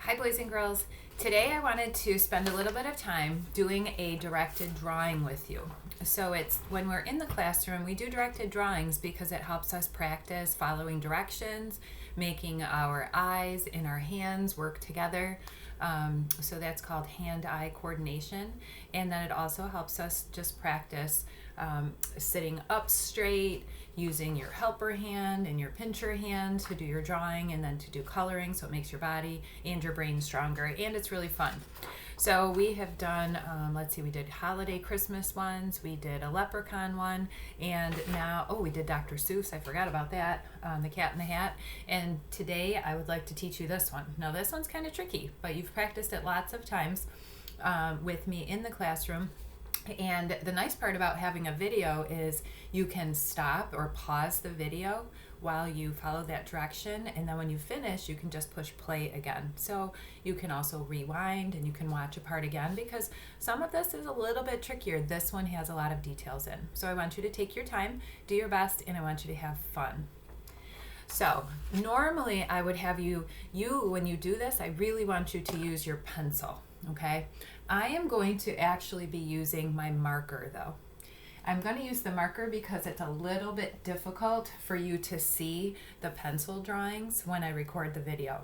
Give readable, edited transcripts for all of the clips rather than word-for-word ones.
Hi boys and girls. Today I wanted to spend a little bit of time doing a directed drawing with you. So it's when we're in the classroom, we do directed drawings because it helps us practice following directions, making our eyes and our hands work together. So that's called hand-eye coordination. And then it also helps us just practice sitting up straight, using your helper hand and your pincher hand to do your drawing and then to do coloring, so it makes your body and your brain stronger, and it's really fun. So we have done, we did holiday Christmas ones, we did a leprechaun one, and now, we did Dr. Seuss, I forgot about that, the Cat in the Hat, and today I would like to teach you this one. Now this one's kind of tricky, but you've practiced it lots of times with me in the classroom. And the nice part about having a video is you can stop or pause the video while you follow that direction, and then when you finish you can just push play again. So you can also rewind and you can watch a part again because some of this is a little bit trickier. This one has a lot of details in. So I want you to take your time, do your best, and I want you to have fun. So normally I would have you when you do this, I really want you to use your pencil, okay? I am going to actually be using my marker though. I'm going to use the marker because it's a little bit difficult for you to see the pencil drawings when I record the video.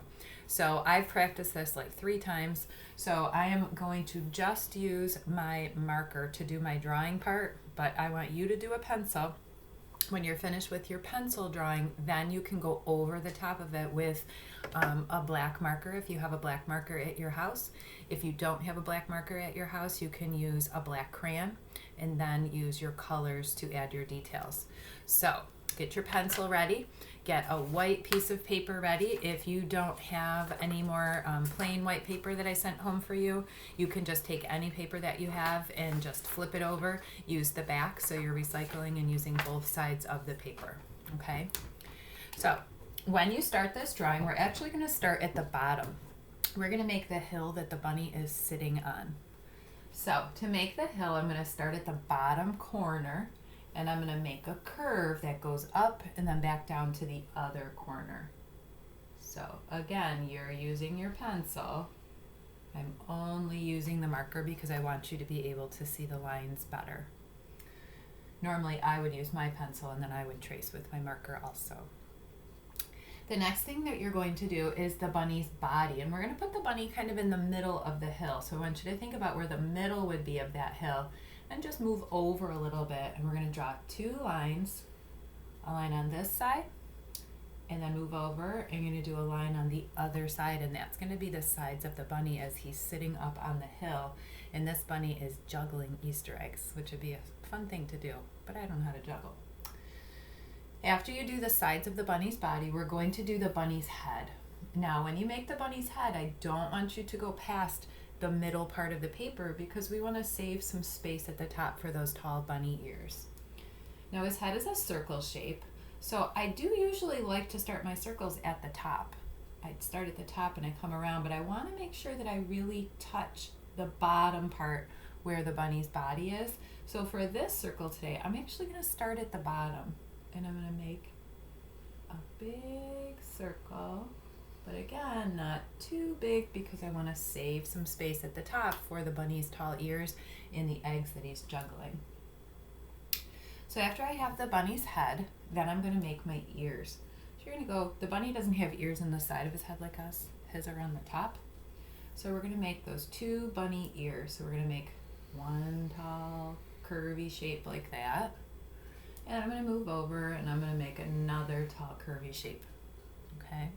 So I've practiced this like 3 times, so I am going to just use my marker to do my drawing part, but I want you to do a pencil. When you're finished with your pencil drawing, then you can go over the top of it with a black marker if you have a black marker at your house. If you don't have a black marker at your house, you can use a black crayon and then use your colors to add your details. So get your pencil ready, get a white piece of paper ready. If you don't have any more plain white paper that I sent home for you, you can just take any paper that you have and just flip it over. Use the back so you're recycling and using both sides of the paper, okay? So when you start this drawing, we're actually going to start at the bottom. We're going to make the hill that the bunny is sitting on. So to make the hill, I'm going to start at the bottom corner, and I'm going to make a curve that goes up and then back down to the other corner. So again, you're using your pencil. I'm only using the marker because I want you to be able to see the lines better. Normally I would use my pencil and then I would trace with my marker also. The next thing that you're going to do is the bunny's body, and we're going to put the bunny kind of in the middle of the hill. So I want you to think about where the middle would be of that hill and just move over a little bit, and we're going to draw 2 lines, a line on this side and then move over, and you're going to do a line on the other side, and that's going to be the sides of the bunny as he's sitting up on the hill, and this bunny is juggling Easter eggs, which would be a fun thing to do, but I don't know how to juggle. After you do the sides of the bunny's body, we're going to do the bunny's head. Now when you make the bunny's head, I don't want you to go past the middle part of the paper because we want to save some space at the top for those tall bunny ears. Now his head is a circle shape, so I do usually like to start my circles at the top. I start at the top and I come around, but I want to make sure that I really touch the bottom part where the bunny's body is. So for this circle today, I'm actually going to start at the bottom, and I'm going to make a big circle, but again, not too big because I want to save some space at the top for the bunny's tall ears and the eggs that he's juggling. So after I have the bunny's head, then I'm going to make my ears. So you're going to go, the bunny doesn't have ears on the side of his head like us, his are on the top. So we're going to make those 2 bunny ears. So we're going to make one tall curvy shape like that. And I'm going to move over and I'm going to make another tall curvy shape, okay?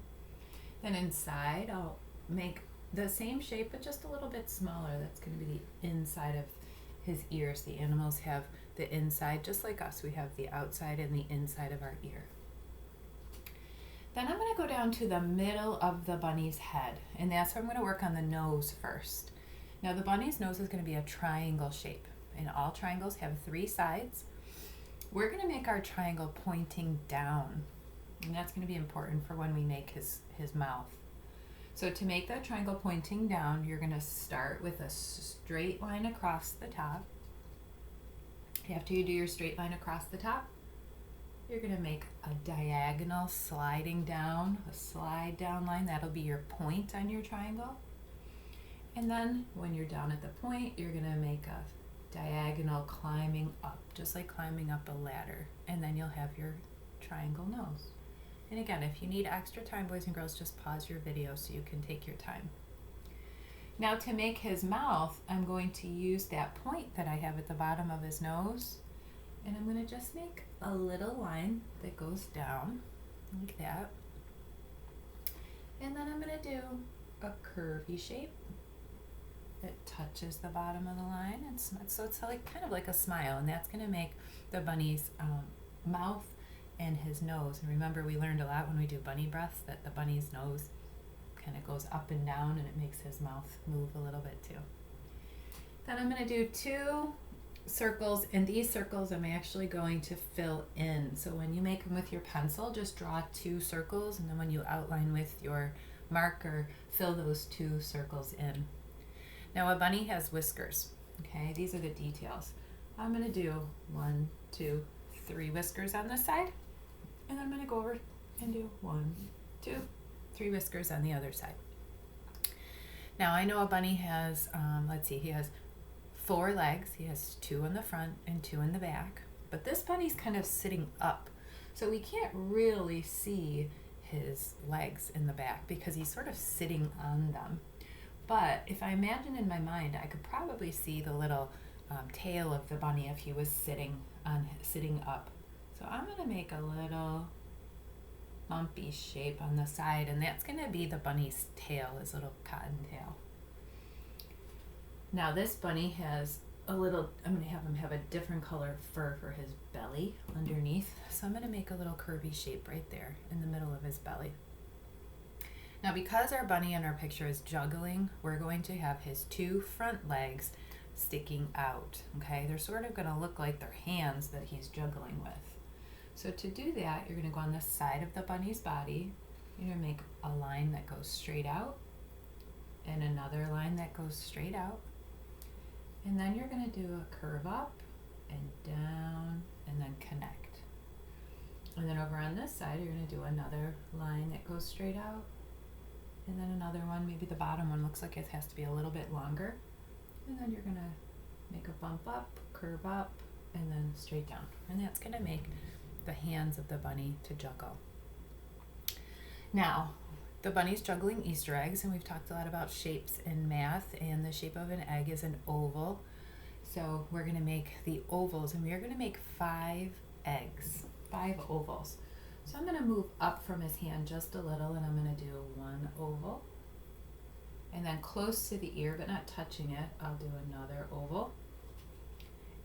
Then inside I'll make the same shape but just a little bit smaller. That's going to be the inside of his ears. The animals have the inside just like us. We have the outside and the inside of our ear. Then I'm going to go down to the middle of the bunny's head, and that's where I'm going to work on the nose first. Now the bunny's nose is going to be a triangle shape, and all triangles have 3 sides. We're going to make our triangle pointing down, and that's going to be important for when we make his mouth. So to make that triangle pointing down, you're going to start with a straight line across the top. After you do your straight line across the top, You're going to make a diagonal sliding down, a slide down line. That'll be your point on your triangle. And then when you're down at the point, you're going to make a diagonal climbing up, just like climbing up a ladder. And then you'll have your triangle nose. And again, if you need extra time, boys and girls, just pause your video so you can take your time. Now to make his mouth, I'm going to use that point that I have at the bottom of his nose. And I'm going to just make a little line that goes down like that. And then I'm going to do a curvy shape that touches the bottom of the line. And so it's like kind of like a smile, and that's going to make the bunny's mouth and his nose. And remember, we learned a lot when we do bunny breaths that the bunny's nose kind of goes up and down, and it makes his mouth move a little bit too. Then I'm going to do 2 circles, and these circles I'm actually going to fill in. So when you make them with your pencil, just draw 2 circles, and then when you outline with your marker, fill those 2 circles in. Now a bunny has whiskers. Okay, these are the details. I'm going to do 1, 2, 3 whiskers on this side, and I'm going to go over and do 1, 2, 3 whiskers on the other side. Now I know a bunny has, he has 4 legs. He has 2 in the front and 2 in the back. But this bunny's kind of sitting up, so we can't really see his legs in the back because he's sort of sitting on them. But if I imagine in my mind, I could probably see the little tail of the bunny if he was sitting up. So I'm going to make a little bumpy shape on the side, and that's going to be the bunny's tail, his little cottontail. Now this bunny has I'm going to have him have a different color fur for his belly underneath. So I'm going to make a little curvy shape right there in the middle of his belly. Now because our bunny in our picture is juggling, we're going to have his 2 front legs sticking out. Okay, they're sort of going to look like they're hands that he's juggling with. So to do that, you're going to go on the side of the bunny's body. You're going to make a line that goes straight out and another line that goes straight out. And then you're going to do a curve up and down and then connect. And then over on this side, you're going to do another line that goes straight out. And then another one, maybe the bottom one looks like it has to be a little bit longer. And then you're going to make a bump up, curve up, and then straight down. And that's going to make the hands of the bunny to juggle. Now, the bunny's juggling Easter eggs, and we've talked a lot about shapes in math, and the shape of an egg is an oval. So we're going to make the ovals, and we are going to make 5 eggs, 5 ovals. So I'm going to move up from his hand just a little, and I'm going to do 1 oval. And then close to the ear, but not touching it, I'll do another oval.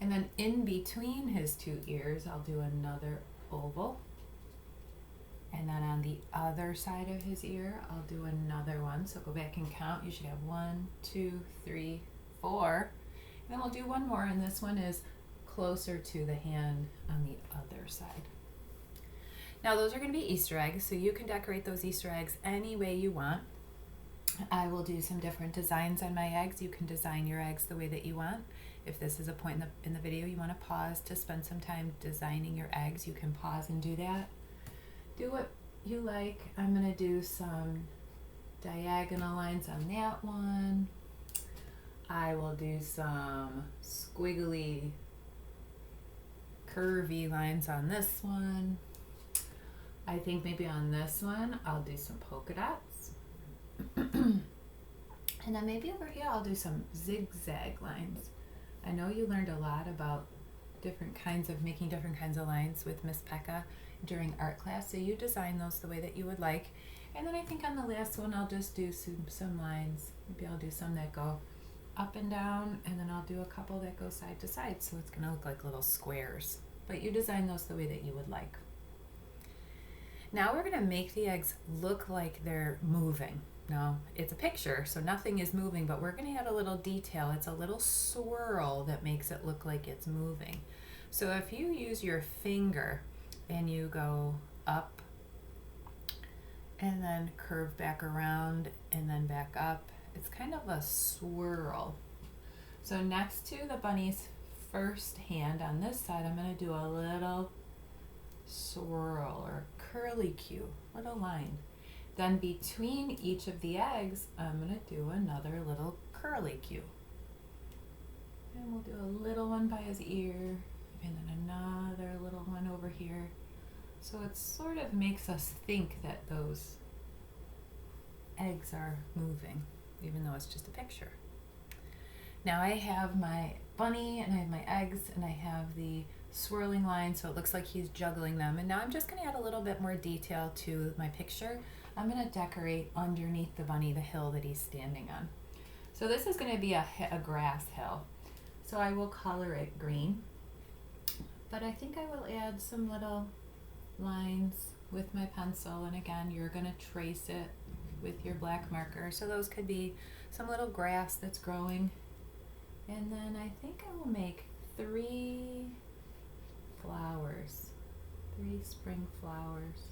And then in between his 2 ears, I'll do another oval. And then on the other side of his ear, I'll do another one. So go back and count. You should have 1, 2, 3, 4. And then we'll do one more, and this one is closer to the hand on the other side. Now those are going to be Easter eggs, so you can decorate those Easter eggs any way you want. I will do some different designs on my eggs. You can design your eggs the way that you want. If this is a point in the video you want to pause to spend some time designing your eggs, you can pause and do that. Do what you like. I'm going to do some diagonal lines on that one. I will do some squiggly, curvy lines on this one. I think maybe on this one I'll do some polka dots. And then maybe over here I'll do some zigzag lines. I know you learned a lot about making different kinds of lines with Miss Pekka during art class, so you design those the way that you would like. And then I think on the last one I'll just do some lines. Maybe I'll do some that go up and down, and then I'll do a couple that go side to side, so it's going to look like little squares. But you design those the way that you would like. Now we're going to make the eggs look like they're moving. Now it's a picture, so nothing is moving, but we're going to add a little detail. It's a little swirl that makes it look like it's moving. So if you use your finger and you go up and then curve back around and then back up, it's kind of a swirl. So next to the bunny's first hand on this side, I'm going to do a little swirl or curlicue, little line. Then between each of the eggs, I'm going to do another little curlicue. And we'll do a little one by his ear, and then another little one over here. So it sort of makes us think that those eggs are moving, even though it's just a picture. Now I have my bunny and I have my eggs and I have the swirling line, so it looks like he's juggling them. And now I'm just going to add a little bit more detail to my picture. I'm going to decorate underneath the bunny the hill that he's standing on. So this is going to be a grass hill. So I will color it green, but I think I will add some little lines with my pencil, and again you're going to trace it with your black marker. So those could be some little grass that's growing, and then I think I will make 3 flowers, 3 spring flowers,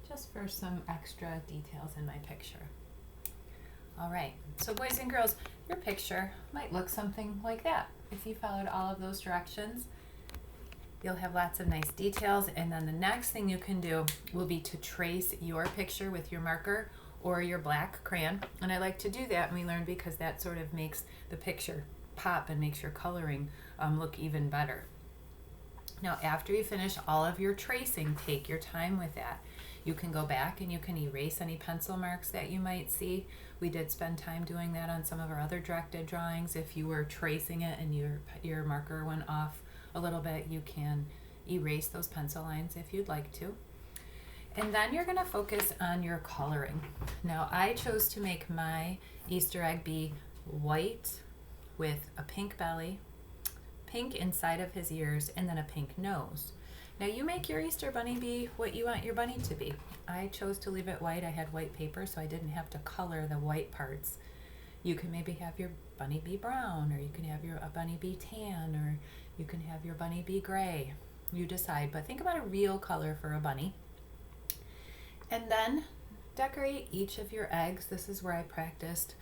just for some extra details in my picture. All right, so boys and girls, your picture might look something like that. If you followed all of those directions, you'll have lots of nice details. And then the next thing you can do will be to trace your picture with your marker or your black crayon. And I like to do that, and we learn because that sort of makes the picture pop and makes your coloring look even better. Now, after you finish all of your tracing, take your time with that. You can go back and you can erase any pencil marks that you might see. We did spend time doing that on some of our other directed drawings. If you were tracing it and your marker went off a little bit, you can erase those pencil lines if you'd like to. And then you're going to focus on your coloring. Now, I chose to make my Easter egg be white with a pink belly, pink inside of his ears, and then a pink nose. Now you make your Easter bunny be what you want your bunny to be. I chose to leave it white. I had white paper, so I didn't have to color the white parts. You can maybe have your bunny be brown, or you can have a bunny be tan, or you can have your bunny be gray. You decide, but think about a real color for a bunny. And then decorate each of your eggs. This is where I practiced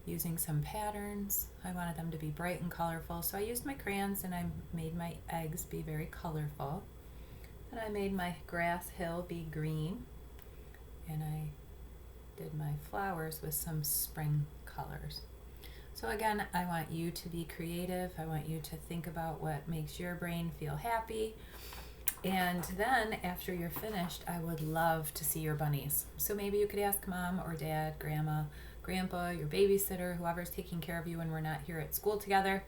using some patterns. I wanted them to be bright and colorful, so I used my crayons and I made my eggs be very colorful. And I made my grass hill be green, and I did my flowers with some spring colors. So again, I want you to be creative. I want you to think about what makes your brain feel happy. And then after you're finished, I would love to see your bunnies. So maybe you could ask mom or dad, grandma, grandpa, your babysitter, whoever's taking care of you when we're not here at school together,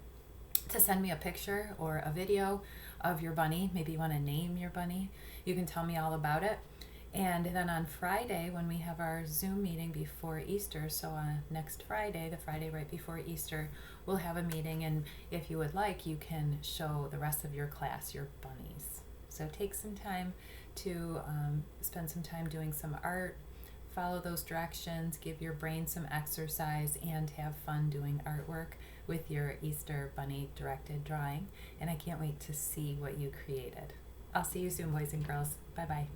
to send me a picture or a video of your bunny. Maybe you want to name your bunny. You can tell me all about it. And then on Friday, when we have our Zoom meeting before Easter, so on next Friday, the Friday right before Easter, we'll have a meeting, and if you would like, you can show the rest of your class your bunnies. So take some time to spend some time doing some art, follow those directions, give your brain some exercise, and have fun doing artwork with your Easter bunny directed drawing. And I can't wait to see what you created. I'll see you soon, boys and girls. Bye-bye.